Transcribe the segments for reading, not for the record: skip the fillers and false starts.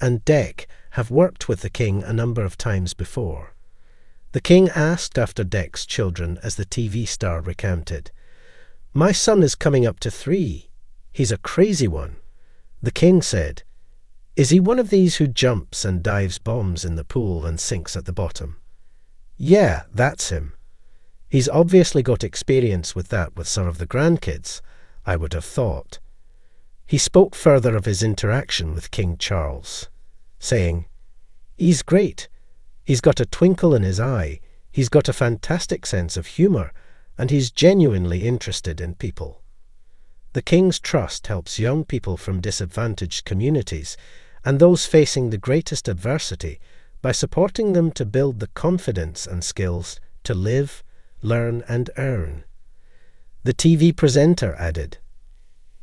and Dec have worked with the king a number of times before. The king asked after Dec's children as the TV star recounted, "My son is coming up to 3. He's a crazy one." The king said, "Is he one of these who jumps and dives bombs in the pool and sinks at the bottom?" "Yeah, that's him. He's obviously got experience with that with some of the grandkids, I would have thought." He spoke further of his interaction with King Charles, saying, "He's great. He's got a twinkle in his eye, he's got a fantastic sense of humour, and he's genuinely interested in people." The King's trust helps young people from disadvantaged communities and those facing the greatest adversity by supporting them to build the confidence and skills to live, learn and earn. The TV presenter added,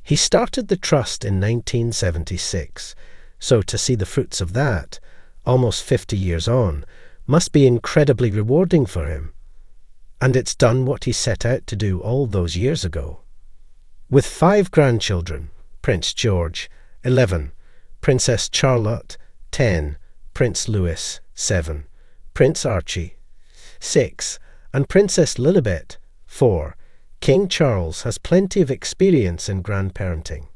"He started the trust in 1976, so to see the fruits of that, almost 50 years on, must be incredibly rewarding for him. And it's done what he set out to do all those years ago." With 5 grandchildren, Prince George, 11, Princess Charlotte, 10, Prince Louis, 7, Prince Archie, 6, and Princess Lilibet, 4, King Charles has plenty of experience in grandparenting.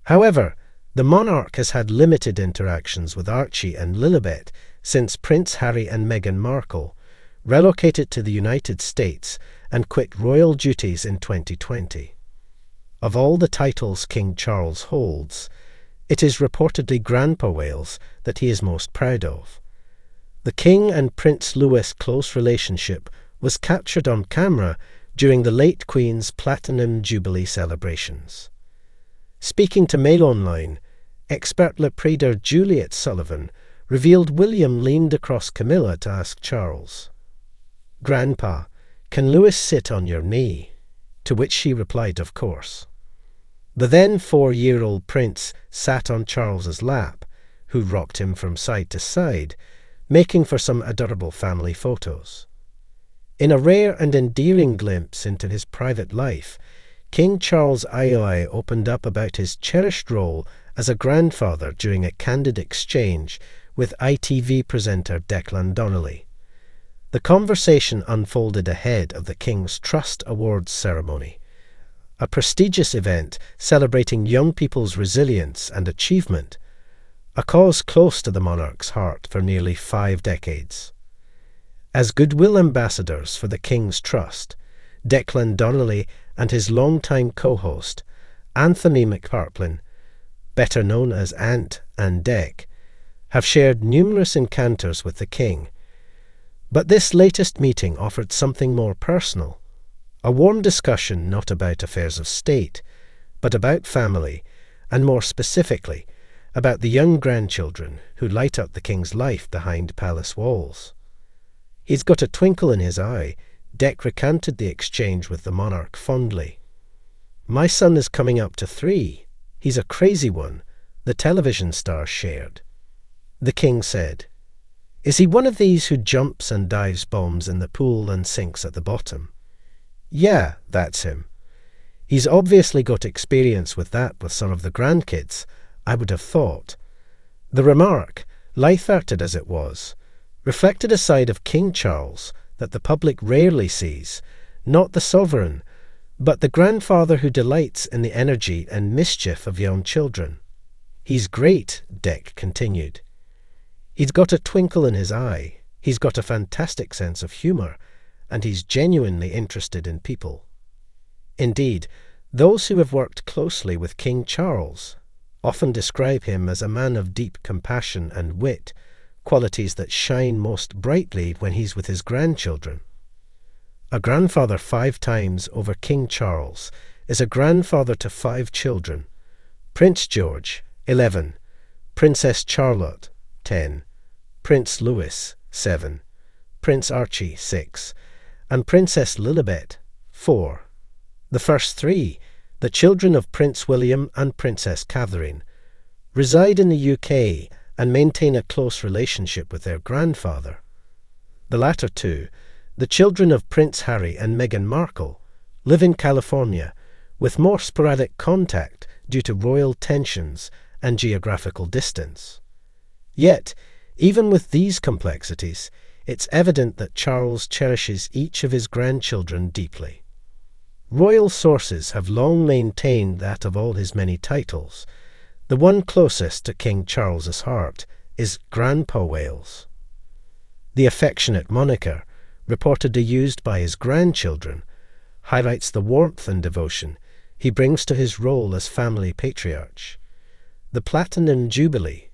However, the monarch has had limited interactions with Archie and Lilibet since Prince Harry and Meghan Markle relocated to the United States and quit royal duties in 2020. Of all the titles King Charles holds, it is reportedly Grandpa Wales that he is most proud of. The King and Prince Louis' close relationship was captured on camera during the late Queen's Platinum Jubilee celebrations. Speaking to Mail Online, expert leader Juliet Sullivan revealed William leaned across Camilla to ask Charles, "Grandpa, can Louis sit on your knee?" To which she replied, "Of course." The then 4-year-old prince sat on Charles's lap, who rocked him from side to side, making for some adorable family photos. In a rare and endearing glimpse into his private life, King Charles III opened up about his cherished role as a grandfather during a candid exchange with ITV presenter Declan Donnelly. The conversation unfolded ahead of the King's Trust Awards ceremony, a prestigious event celebrating young people's resilience and achievement, a cause close to the monarch's heart for nearly 5 decades. As goodwill ambassadors for the King's Trust, Declan Donnelly and his longtime co-host, Anthony McPartlin, better known as Ant and Dec, have shared numerous encounters with the King. But this latest meeting offered something more personal, a warm discussion not about affairs of state, but about family, and more specifically, about the young grandchildren who light up the King's life behind palace walls. "He's got a twinkle in his eye," Dec recounted the exchange with the monarch fondly. "My son is coming up to 3. He's a crazy one," the television star shared. The King said, "Is he one of these who jumps and dives bombs in the pool and sinks at the bottom?" "Yeah, that's him. He's obviously got experience with that with some of the grandkids, I would have thought." The remark, light-hearted as it was, reflected a side of King Charles that the public rarely sees, not the sovereign, but the grandfather who delights in the energy and mischief of young children. "He's great," Dec continued. "He's got a twinkle in his eye, he's got a fantastic sense of humour, and he's genuinely interested in people." Indeed, those who have worked closely with King Charles often describe him as a man of deep compassion and wit, qualities that shine most brightly when he's with his grandchildren. A grandfather 5 times over King Charles is a grandfather to 5 children: Prince George, 11, Princess Charlotte, 10, Prince Louis, 7, Prince Archie, 6, and Princess Lilibet, 4. The first 3, the children of Prince William and Princess Catherine, reside in the UK and maintain a close relationship with their grandfather. The latter 2, the children of Prince Harry and Meghan Markle, live in California, with more sporadic contact due to royal tensions and geographical distance. Yet, even with these complexities, it's evident that Charles cherishes each of his grandchildren deeply. Royal sources have long maintained that of all his many titles, the one closest to King Charles's heart is Grandpa Wales. The affectionate moniker, reportedly used by his grandchildren, highlights the warmth and devotion he brings to his role as family patriarch. The Platinum Jubilee,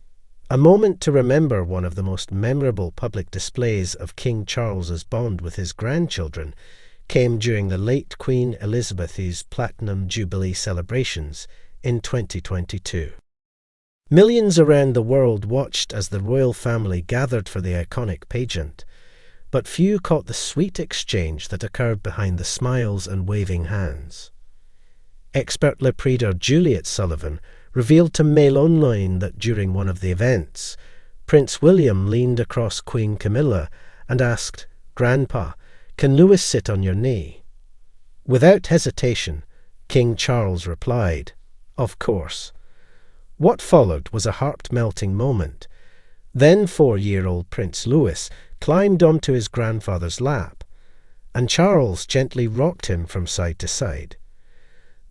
a moment to remember one of the most memorable public displays of King Charles's bond with his grandchildren, came during the late Queen Elizabeth's Platinum Jubilee celebrations in 2022. Millions around the world watched as the royal family gathered for the iconic pageant, but few caught the sweet exchange that occurred behind the smiles and waving hands. Expert lip reader Juliet Sullivan revealed to Mail Online that during one of the events, Prince William leaned across Queen Camilla and asked, "Grandpa, can Louis sit on your knee?" Without hesitation, King Charles replied, "Of course." What followed was a heart-melting moment. Then 4-year-old Prince Louis climbed onto his grandfather's lap, and Charles gently rocked him from side to side.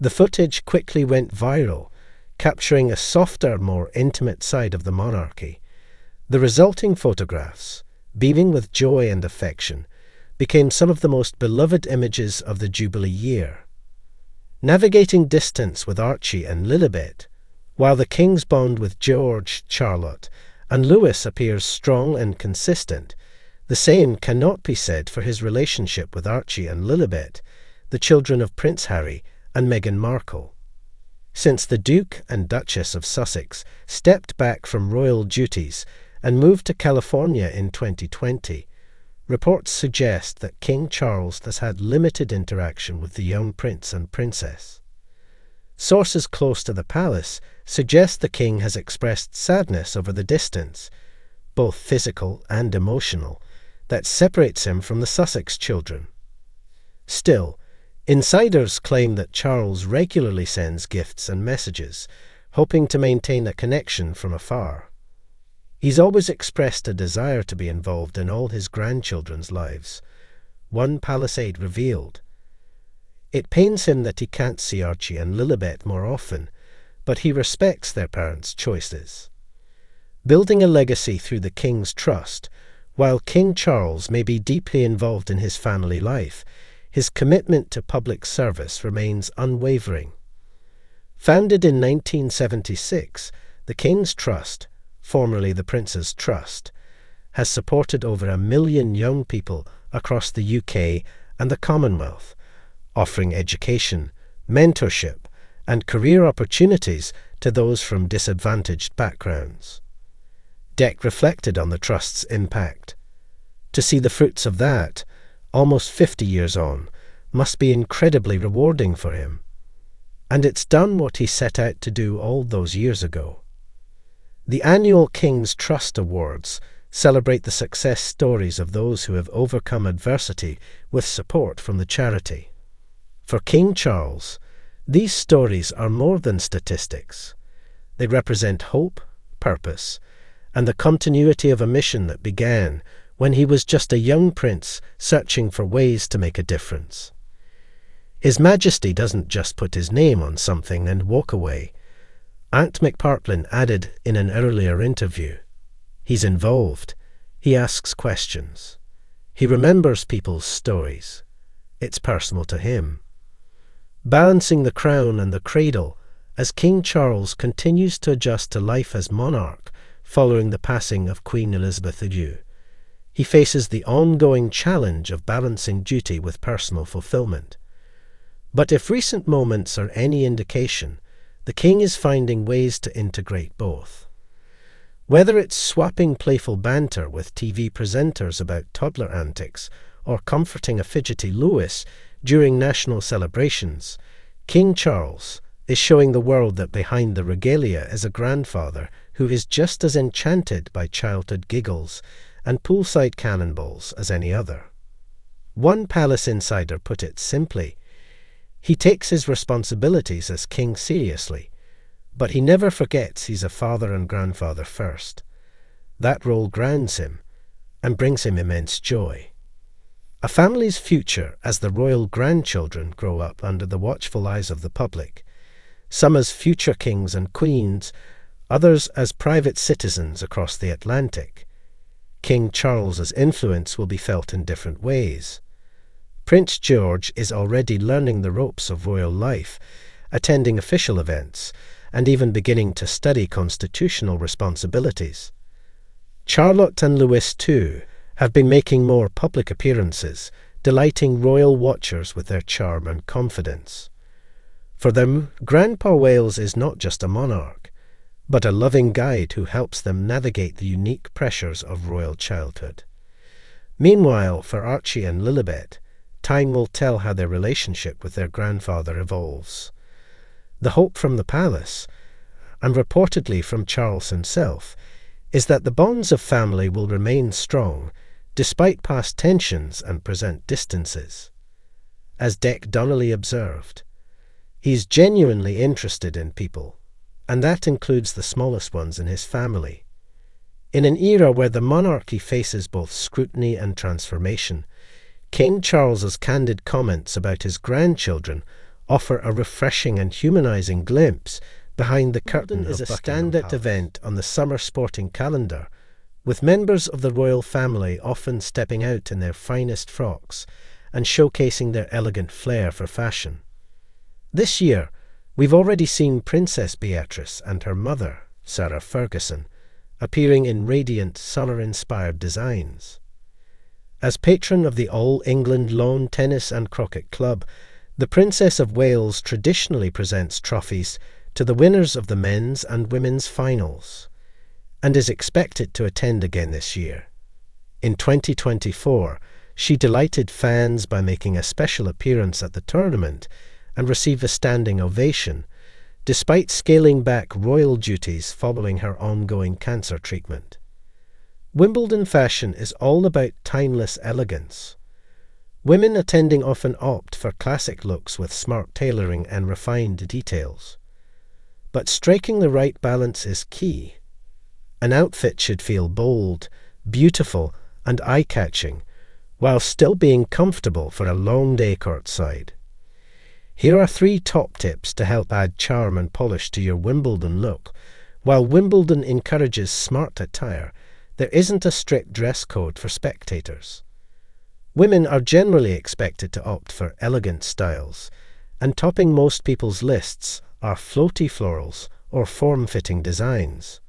The footage quickly went viral, capturing a softer, more intimate side of the monarchy. The resulting photographs, beaming with joy and affection, became some of the most beloved images of the Jubilee year. Navigating distance with Archie and Liet, while the king's bond with George, Charlotte, and Louis appears strong and consistent, the same cannot be said for his relationship with Archie and Liet, the children of Prince Harry and Meghan Markle. Since the Duke and Duchess of Sussex stepped back from royal duties and moved to California in 2020, reports suggest that King Charles has had limited interaction with the young prince and princess. Sources close to the palace suggest the king has expressed sadness over the distance, both physical and emotional, that separates him from the Sussex children. Still, insiders claim that Charles regularly sends gifts and messages, hoping to maintain a connection from afar. He's always expressed a desire to be involved in all his grandchildren's lives. One palace aide revealed, "It pains him that he can't see Archie and Liet more often, but he respects their parents' choices." Building a legacy through the king's trust, while King Charles may be deeply involved in his family life, his commitment to public service remains unwavering. Founded in 1976, the King's Trust, formerly the Prince's Trust, has supported over 1 million young people across the UK and the Commonwealth, offering education, mentorship, and career opportunities to those from disadvantaged backgrounds. Dec reflected on the Trust's impact. To see the fruits of that, almost 50 years on, must be incredibly rewarding for him. And it's done what he set out to do all those years ago. The annual King's Trust Awards celebrate the success stories of those who have overcome adversity with support from the charity. For King Charles, these stories are more than statistics. They represent hope, purpose, and the continuity of a mission that began when he was just a young prince searching for ways to make a difference. His Majesty doesn't just put his name on something and walk away. Aunt McPartlin added in an earlier interview, "He's involved. He asks questions. He remembers people's stories. It's personal to him." Balancing the crown and the cradle as King Charles continues to adjust to life as monarch following the passing of Queen Elizabeth II, he faces the ongoing challenge of balancing duty with personal fulfillment. But if recent moments are any indication, the king is finding ways to integrate both. Whether it's swapping playful banter with TV presenters about toddler antics or comforting a fidgety Louis during national celebrations, King Charles is showing the world that behind the regalia is a grandfather who is just as enchanted by childhood giggles and poolside cannonballs as any other. One palace insider put it simply, "He takes his responsibilities as king seriously, but he never forgets he's a father and grandfather first." That role grounds him and brings him immense joy. A family's future as the royal grandchildren grow up under the watchful eyes of the public, some as future kings and queens, others as private citizens across the Atlantic. King Charles's influence will be felt in different ways. Prince George is already learning the ropes of royal life, attending official events, and even beginning to study constitutional responsibilities. Charlotte and Louis, too, have been making more public appearances, delighting royal watchers with their charm and confidence. For them, Grandpa Wales is not just a monarch, but a loving guide who helps them navigate the unique pressures of royal childhood. Meanwhile, for Archie and Liet, time will tell how their relationship with their grandfather evolves. The hope from the palace, and reportedly from Charles himself, is that the bonds of family will remain strong despite past tensions and present distances. As Dec Donnelly observed, he's genuinely interested in people, and that includes the smallest ones in his family. In an era where the monarchy faces both scrutiny and transformation, King Charles's candid comments about his grandchildren offer a refreshing and humanizing glimpse behind the curtain of Buckingham Palace. Is a standout event on the summer sporting calendar, with members of the royal family often stepping out in their finest frocks and showcasing their elegant flair for fashion. This year, we've already seen Princess Beatrice and her mother, Sarah Ferguson, appearing in radiant, summer-inspired designs. As patron of the All England Lawn Tennis and Croquet Club, the Princess of Wales traditionally presents trophies to the winners of the men's and women's finals, and is expected to attend again this year. In 2024, she delighted fans by making a special appearance at the tournament and received a standing ovation, despite scaling back royal duties following her ongoing cancer treatment. Wimbledon fashion is all about timeless elegance. Women attending often opt for classic looks with smart tailoring and refined details. But striking the right balance is key. An outfit should feel bold, beautiful, and eye-catching, while still being comfortable for a long day courtside. Here are 3 top tips to help add charm and polish to your Wimbledon look. While Wimbledon encourages smart attire, there isn't a strict dress code for spectators. Women are generally expected to opt for elegant styles, and topping most people's lists are floaty florals or form-fitting designs.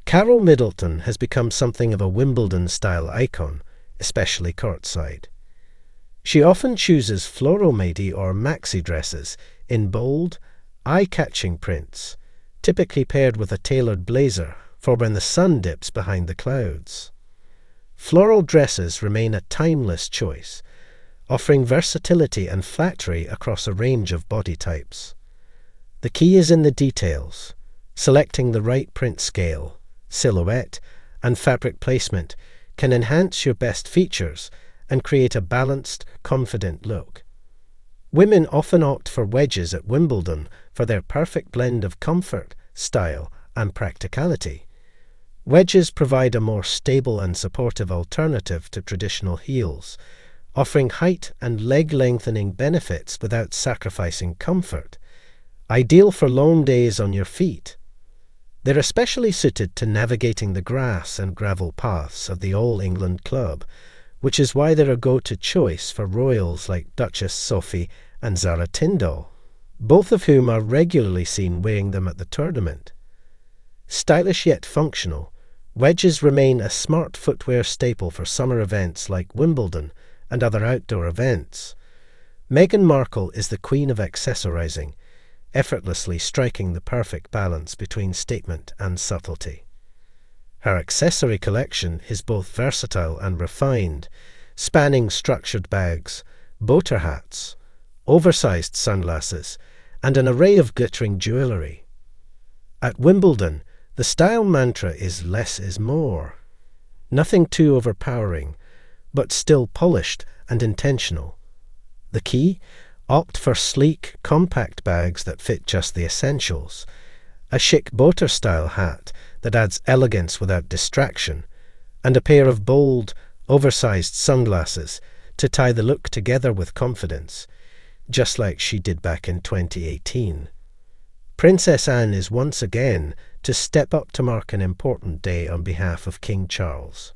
Carol Middleton has become something of a Wimbledon-style icon, especially courtside. She often chooses floral-midi or maxi dresses in bold, eye-catching prints, typically paired with a tailored blazer for when the sun dips behind the clouds. Floral dresses remain a timeless choice, offering versatility and flattery across a range of body types. The key is in the details. Selecting the right print scale, silhouette, and fabric placement can enhance your best features and create a balanced, confident look. Women often opt for wedges at Wimbledon for their perfect blend of comfort, style, and practicality. Wedges provide a more stable and supportive alternative to traditional heels, offering height and leg-lengthening benefits without sacrificing comfort, ideal for long days on your feet. They're especially suited to navigating the grass and gravel paths of the All England Club, which is why they're a go-to choice for royals like Duchess Sophie and Zara Tindall, both of whom are regularly seen wearing them at the tournament. Stylish yet functional, wedges remain a smart footwear staple for summer events like Wimbledon and other outdoor events. Meghan Markle is the queen of accessorizing, effortlessly striking the perfect balance between statement and subtlety. Her accessory collection is both versatile and refined, spanning structured bags, boater hats, oversized sunglasses, and an array of glittering jewellery. At Wimbledon, the style mantra is less is more. Nothing too overpowering, but still polished and intentional. The key? Opt for sleek, compact bags that fit just the essentials. A chic boater-style hat that adds elegance without distraction, and a pair of bold, oversized sunglasses to tie the look together with confidence, just like she did back in 2018. Princess Anne is once again to step up to mark an important day on behalf of King Charles.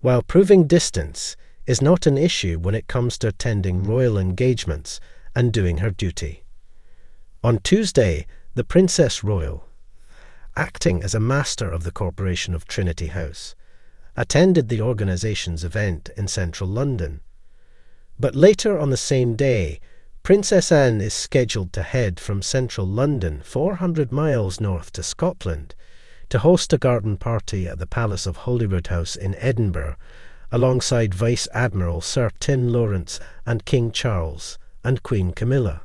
While proving distance is not an issue when it comes to attending royal engagements and doing her duty. On Tuesday, the Princess Royal, acting as a master of the corporation of Trinity House, attended the organisation's event in central London. But later on the same day, Princess Anne is scheduled to head from central London 400 miles north to Scotland to host a garden party at the Palace of Holyrood House in Edinburgh, alongside Vice Admiral Sir Tim Lawrence and King Charles and Queen Camilla.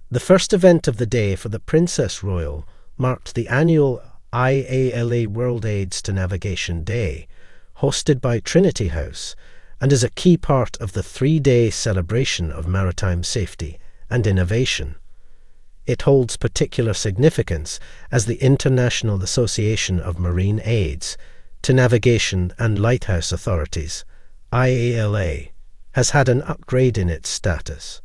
The first event of the day for the Princess Royal marked the annual IALA World Aids to Navigation Day, hosted by Trinity House, and is a key part of the 3-day celebration of maritime safety and innovation. It holds particular significance as the International Association of Marine Aids to Navigation and Lighthouse Authorities, IALA, has had an upgrade in its status.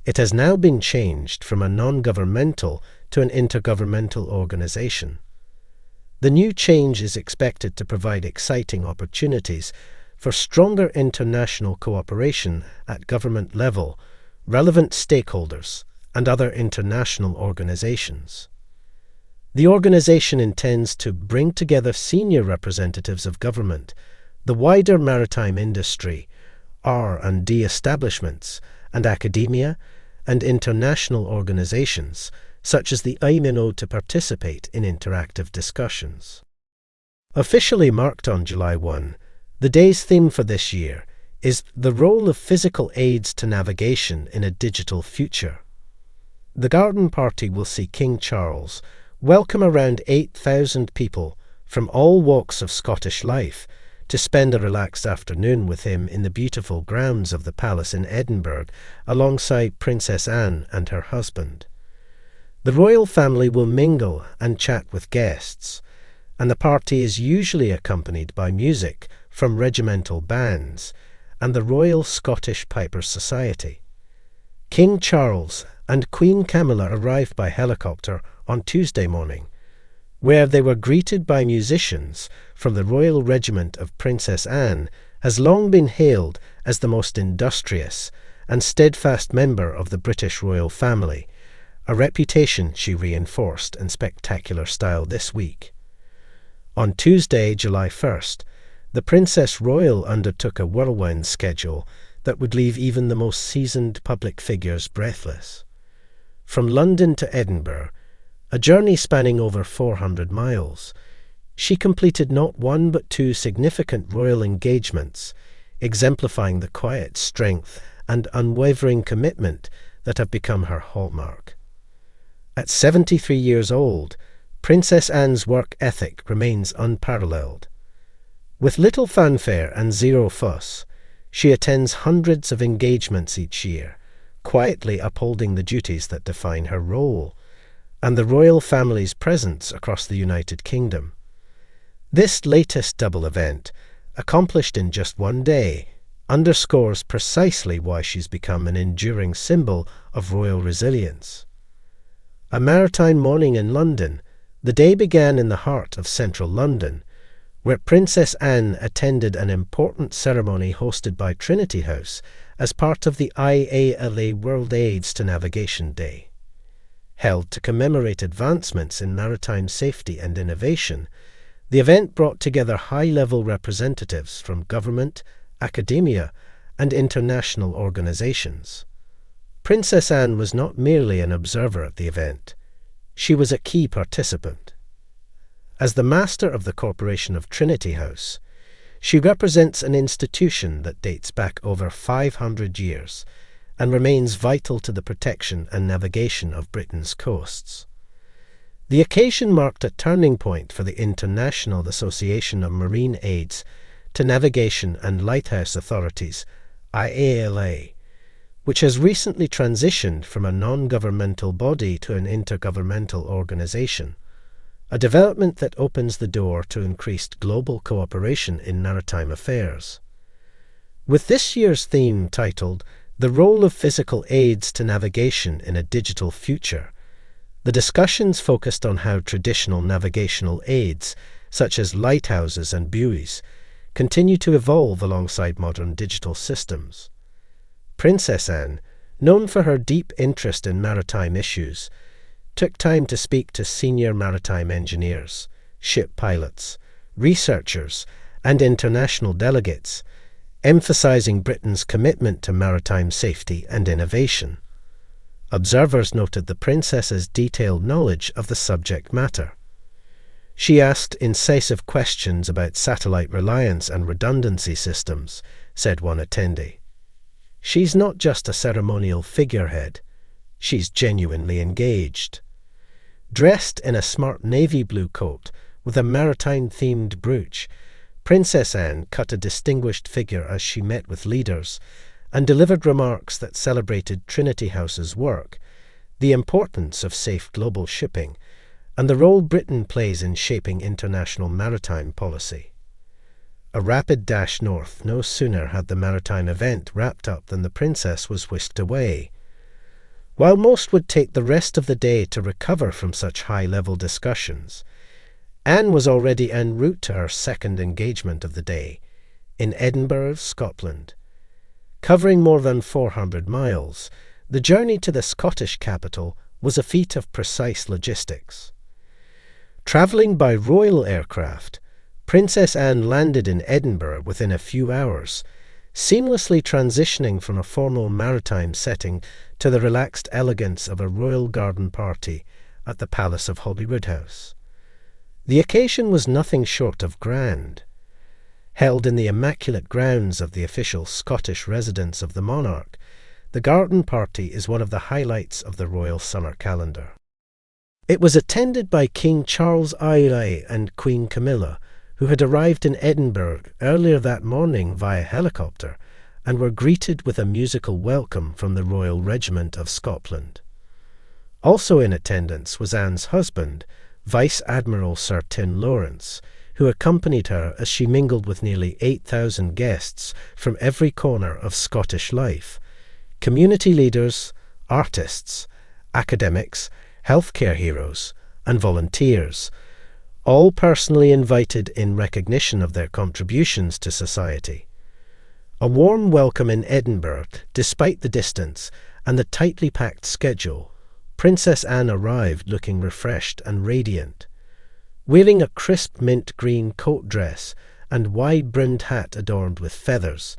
It has now been changed from a non-governmental to an intergovernmental organisation. The new change is expected to provide exciting opportunities for stronger international cooperation at government level, relevant stakeholders, and other international organisations. The organisation intends to bring together senior representatives of government, the wider maritime industry, R&D establishments, and academia, and international organisations, such as the IMNO, to participate in interactive discussions. Officially marked on July 1, the day's theme for this year is the role of physical aids to navigation in a digital future. The garden party will see King Charles welcome around 8,000 people from all walks of Scottish life to spend a relaxed afternoon with him in the beautiful grounds of the palace in Edinburgh alongside Princess Anne and her husband. The royal family will mingle and chat with guests, and the party is usually accompanied by music from regimental bands and the Royal Scottish Pipers Society. King Charles and Queen Camilla arrived by helicopter on Tuesday morning, where they were greeted by musicians from the Royal Regiment of Princess Anne, has long been hailed as the most industrious and steadfast member of the British royal family, a reputation she reinforced in spectacular style this week. On Tuesday, July 1st, the Princess Royal undertook a whirlwind schedule that would leave even the most seasoned public figures breathless. From London to Edinburgh, a journey spanning over 400 miles, she completed not one but two significant royal engagements, exemplifying the quiet strength and unwavering commitment that have become her hallmark. At 73 years old, Princess Anne's work ethic remains unparalleled. With little fanfare and zero fuss, she attends hundreds of engagements each year, quietly upholding the duties that define her role, and the royal family's presence across the United Kingdom. This latest double event, accomplished in just one day, underscores precisely why she's become an enduring symbol of royal resilience. A maritime morning in London, the day began in the heart of central London, where Princess Anne attended an important ceremony hosted by Trinity House as part of the IALA World Aids to Navigation Day. Held to commemorate advancements in maritime safety and innovation, the event brought together high-level representatives from government, academia, and international organisations. Princess Anne was not merely an observer at the event. She was a key participant. As the master of the corporation of Trinity House, she represents an institution that dates back over 500 years and remains vital to the protection and navigation of Britain's coasts. The occasion marked a turning point for the International Association of Marine Aids to Navigation and Lighthouse Authorities, IALA, which has recently transitioned from a non-governmental body to an intergovernmental organisation. a development that opens the door to increased global cooperation in maritime affairs. With this year's theme titled "The Role of Physical Aids to Navigation in a Digital Future," the discussions focused on how traditional navigational aids, such as lighthouses and buoys, continue to evolve alongside modern digital systems. Princess Anne, known for her deep interest in maritime issues, took time to speak to senior maritime engineers, ship pilots, researchers, and international delegates, emphasizing Britain's commitment to maritime safety and innovation. Observers noted the princess's detailed knowledge of the subject matter. She asked incisive questions about satellite reliance and redundancy systems, said one attendee. She's not just a ceremonial figurehead. She's genuinely engaged. Dressed in a smart navy blue coat with a maritime-themed brooch, Princess Anne cut a distinguished figure as she met with leaders and delivered remarks that celebrated Trinity House's work, the importance of safe global shipping, and the role Britain plays in shaping international maritime policy. A rapid dash north no sooner had the maritime event wrapped up than the princess was whisked away. While most would take the rest of the day to recover from such high-level discussions, Anne was already en route to her second engagement of the day, in Edinburgh, Scotland. Covering more than 400 miles, the journey to the Scottish capital was a feat of precise logistics. Travelling by royal aircraft, Princess Anne landed in Edinburgh within a few hours, seamlessly transitioning from a formal maritime setting to the relaxed elegance of a royal garden party at the Palace of Holyrood. The occasion was nothing short of grand. Held in the immaculate grounds of the official Scottish residence of the monarch, the garden party is one of the highlights of the royal summer calendar. It was attended by King Charles I and Queen Camilla, who had arrived in Edinburgh earlier that morning via helicopter and were greeted with a musical welcome from the Royal Regiment of Scotland. Also in attendance was Anne's husband, Vice Admiral Sir Tim Lawrence, who accompanied her as she mingled with nearly 8,000 guests from every corner of Scottish life, community leaders, artists, academics, healthcare heroes, and volunteers, all personally invited in recognition of their contributions to society. A warm welcome in Edinburgh, despite the distance and the tightly packed schedule. Princess Anne arrived looking refreshed and radiant. Wearing a crisp mint green coat dress and wide-brimmed hat adorned with feathers,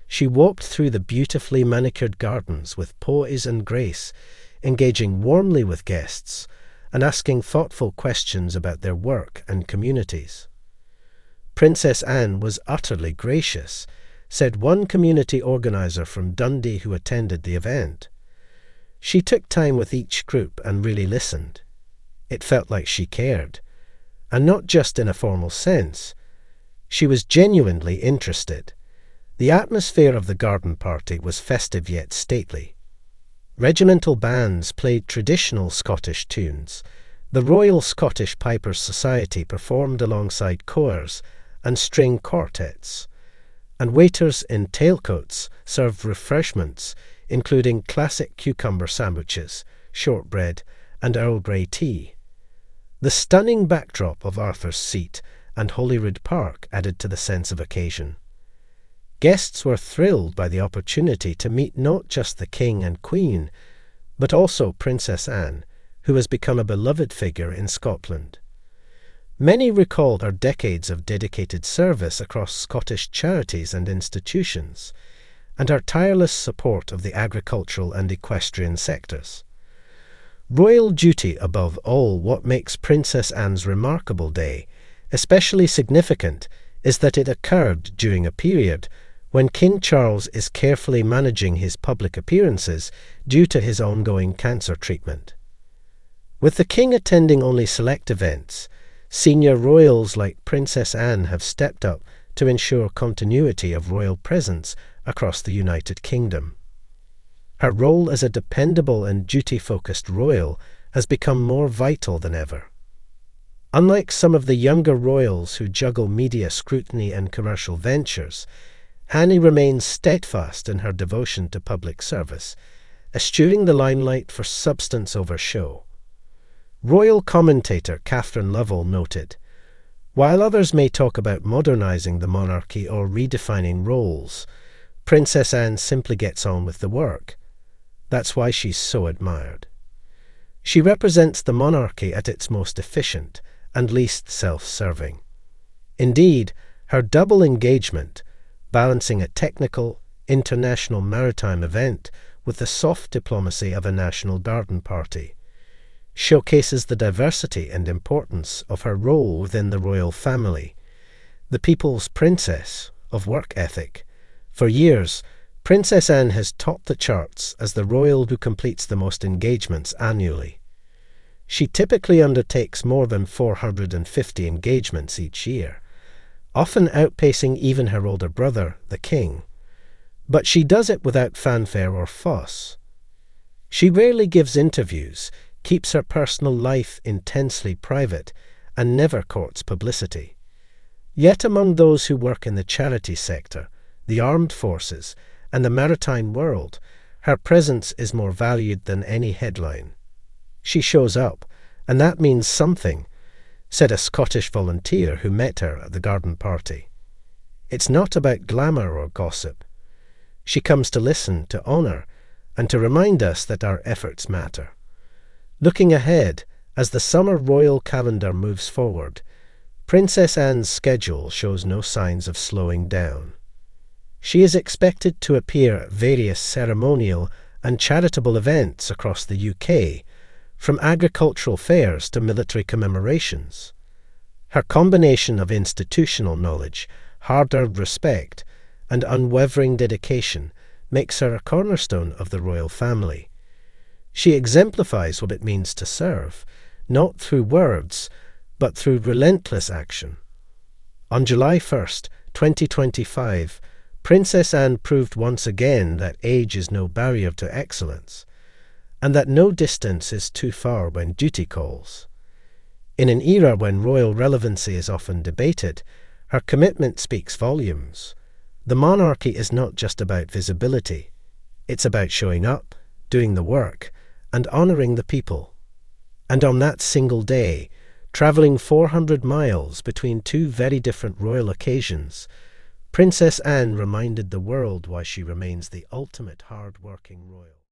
she walked through the beautifully manicured gardens with poise and grace, engaging warmly with guests and asking thoughtful questions about their work and communities. Princess Anne was utterly gracious, said one community organiser from Dundee who attended the event. She took time with each group and really listened. It felt like she cared, and not just in a formal sense. She was genuinely interested. The atmosphere of the garden party was festive yet stately. Regimental bands played traditional Scottish tunes. The Royal Scottish Pipers Society performed alongside choirs and string quartets, and waiters in tailcoats served refreshments, including classic cucumber sandwiches, shortbread, and Earl Grey tea. The stunning backdrop of Arthur's Seat and Holyrood Park added to the sense of occasion. Guests were thrilled by the opportunity to meet not just the King and Queen, but also Princess Anne, who has become a beloved figure in Scotland. Many recalled her decades of dedicated service across Scottish charities and institutions, and her tireless support of the agricultural and equestrian sectors. Royal duty above all, what makes Princess Anne's remarkable day especially significant is that it occurred during a period when King Charles is carefully managing his public appearances due to his ongoing cancer treatment. With the King attending only select events, senior royals like Princess Anne have stepped up to ensure continuity of royal presence across the United Kingdom. Her role as a dependable and duty-focused royal has become more vital than ever. Unlike some of the younger royals who juggle media scrutiny and commercial ventures, Annie remains steadfast in her devotion to public service, eschewing the limelight for substance over show. Royal commentator Catherine Lovell noted, "While others may talk about modernising the monarchy or redefining roles, Princess Anne simply gets on with the work. That's why she's so admired." She represents the monarchy at its most efficient and least self-serving. Indeed, her double engagement, balancing a technical, international maritime event with the soft diplomacy of a national garden party, showcases the diversity and importance of her role within the royal family, the people's princess of work ethic. For years, Princess Anne has topped the charts as the royal who completes the most engagements annually. She typically undertakes more than 450 engagements each year, often outpacing even her older brother, the king. But she does it without fanfare or fuss. She rarely gives interviews, keeps her personal life intensely private, and never courts publicity. Yet among those who work in the charity sector, the armed forces, and the maritime world, her presence is more valued than any headline. "She shows up, and that means something," said a Scottish volunteer who met her at the garden party. "It's not about glamour or gossip. She comes to listen, to honour, and to remind us that our efforts matter." Looking ahead, as the summer royal calendar moves forward, Princess Anne's schedule shows no signs of slowing down. She is expected to appear at various ceremonial and charitable events across the UK, from agricultural fairs to military commemorations. Her combination of institutional knowledge, hard-earned respect, and unwavering dedication makes her a cornerstone of the royal family. She exemplifies what it means to serve, not through words, but through relentless action. On July 1st, 2025, Princess Anne proved once again that age is no barrier to excellence, and that no distance is too far when duty calls. In an era when royal relevancy is often debated, her commitment speaks volumes. The monarchy is not just about visibility. It's about showing up, doing the work, and honouring the people. And on that single day, travelling 400 miles between two very different royal occasions, Princess Anne reminded the world why she remains the ultimate hard-working royal.